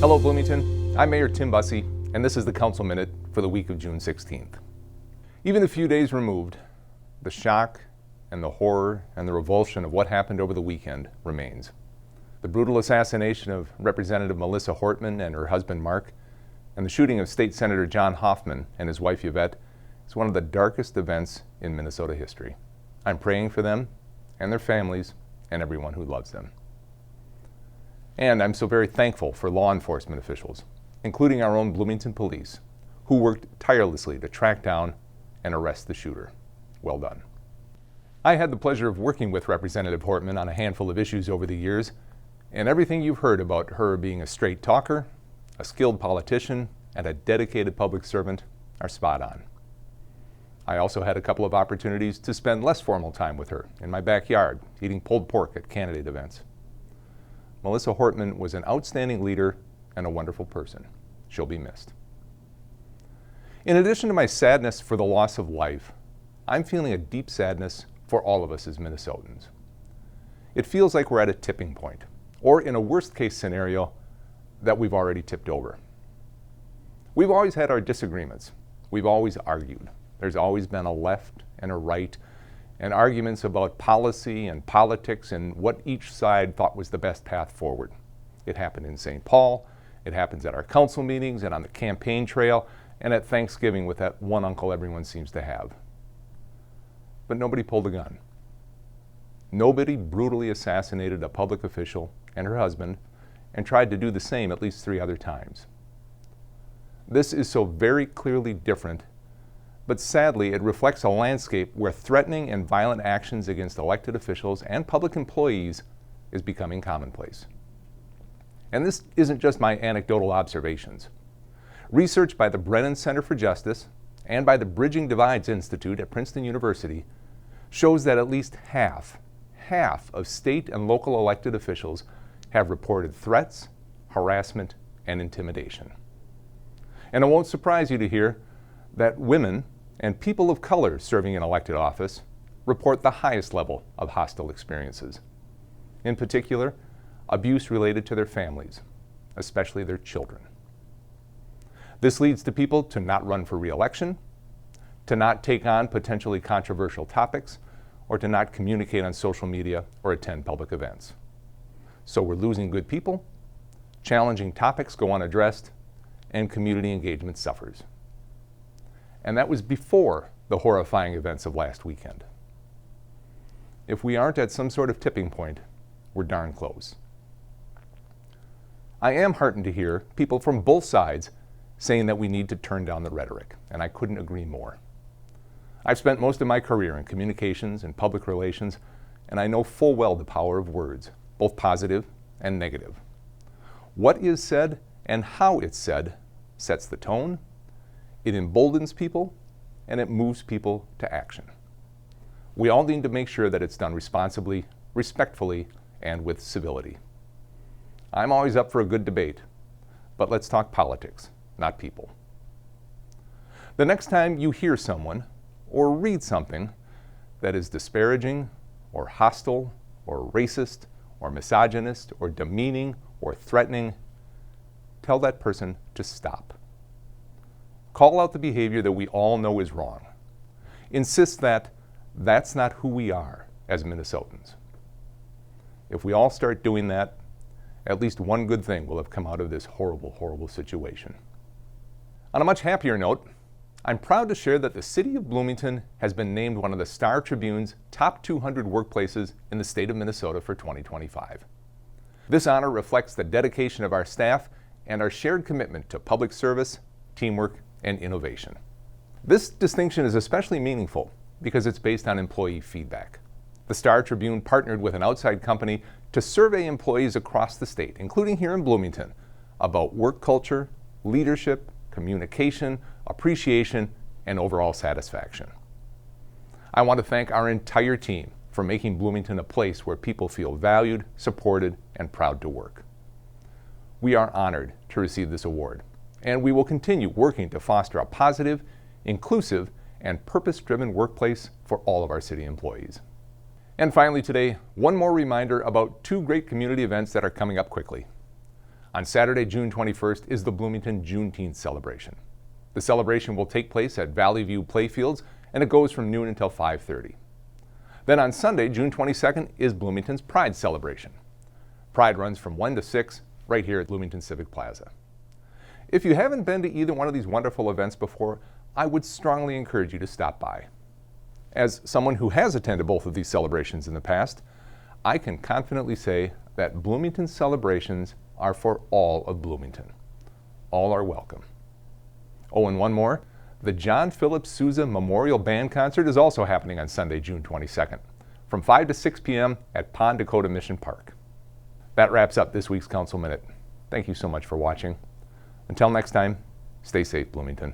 Hello Bloomington, I'm Mayor Tim Busse, and this is the Council Minute for the week of June 16th. Even a few days removed, the shock and the horror and the revulsion of what happened over the weekend remains. The brutal assassination of Representative Melissa Hortman and her husband Mark, and the shooting of State Senator John Hoffman and his wife Yvette is one of the darkest events in Minnesota history. I'm praying for them and their families and everyone who loves them. And I'm so very thankful for law enforcement officials, including our own Bloomington police, who worked tirelessly to track down and arrest the shooter. Well done. I had the pleasure of working with Representative Hortman on a handful of issues over the years, and everything you've heard about her being a straight talker, a skilled politician, and a dedicated public servant are spot on. I also had a couple of opportunities to spend less formal time with her in my backyard, eating pulled pork at candidate events. Melissa Hortman was an outstanding leader and a wonderful person. She'll be missed. In addition to my sadness for the loss of life, I'm feeling a deep sadness for all of us as Minnesotans. It feels like we're at a tipping point, or in a worst-case scenario, that we've already tipped over. We've always had our disagreements. We've always argued. There's always been a left and a right, and arguments about policy and politics and what each side thought was the best path forward. It happened in St. Paul, it happens at our council meetings and on the campaign trail, and at Thanksgiving with that one uncle everyone seems to have. But nobody pulled a gun. Nobody brutally assassinated a public official and her husband and tried to do the same at least 3 other times. This is so very clearly different, but sadly it reflects a landscape where threatening and violent actions against elected officials and public employees is becoming commonplace. And this isn't just my anecdotal observations. Research by the Brennan Center for Justice and by the Bridging Divides Institute at Princeton University shows that at least half of state and local elected officials have reported threats, harassment, and intimidation. And it won't surprise you to hear that women and people of color serving in elected office report the highest level of hostile experiences. In particular, abuse related to their families, especially their children. This leads to people to not run for re-election, to not take on potentially controversial topics, or to not communicate on social media or attend public events. So we're losing good people, challenging topics go unaddressed, and community engagement suffers. And that was before the horrifying events of last weekend. If we aren't at some sort of tipping point, we're darn close. I am heartened to hear people from both sides saying that we need to turn down the rhetoric, and I couldn't agree more. I've spent most of my career in communications and public relations, and I know full well the power of words, both positive and negative. What is said and how it's said sets the tone, it emboldens people, and it moves people to action. We all need to make sure that it's done responsibly, respectfully, and with civility. I'm always up for a good debate, but let's talk politics, not people. The next time you hear someone or read something that is disparaging or hostile or racist or misogynist or demeaning or threatening, tell that person to stop. Call out the behavior that we all know is wrong. Insist that that's not who we are as Minnesotans. If we all start doing that, at least one good thing will have come out of this horrible, horrible situation. On a much happier note, I'm proud to share that the city of Bloomington has been named one of the Star Tribune's top 200 workplaces in the state of Minnesota for 2025. This honor reflects the dedication of our staff and our shared commitment to public service, teamwork, and innovation. This distinction is especially meaningful because it's based on employee feedback. The Star Tribune partnered with an outside company to survey employees across the state, including here in Bloomington, about work culture, leadership, communication, appreciation, and overall satisfaction. I want to thank our entire team for making Bloomington a place where people feel valued, supported, and proud to work. We are honored to receive this award, and we will continue working to foster a positive, inclusive, and purpose-driven workplace for all of our city employees. And finally today, one more reminder about 2 great community events that are coming up quickly. On Saturday, June 21st, is the Bloomington Juneteenth celebration. The celebration will take place at Valley View Playfields, and it goes from noon until 5:30. Then on Sunday, June 22nd, is Bloomington's Pride celebration. Pride runs from 1 to 6 right here at Bloomington Civic Plaza. If you haven't been to either one of these wonderful events before, I would strongly encourage you to stop by. As someone who has attended both of these celebrations in the past, I can confidently say that Bloomington celebrations are for all of Bloomington. All are welcome. Oh, and one more, the John Philip Sousa Memorial Band Concert is also happening on Sunday, June 22nd, from 5 to 6 p.m. at Pond Dakota Mission Park. That wraps up this week's Council Minute. Thank you so much for watching. Until next time, stay safe, Bloomington.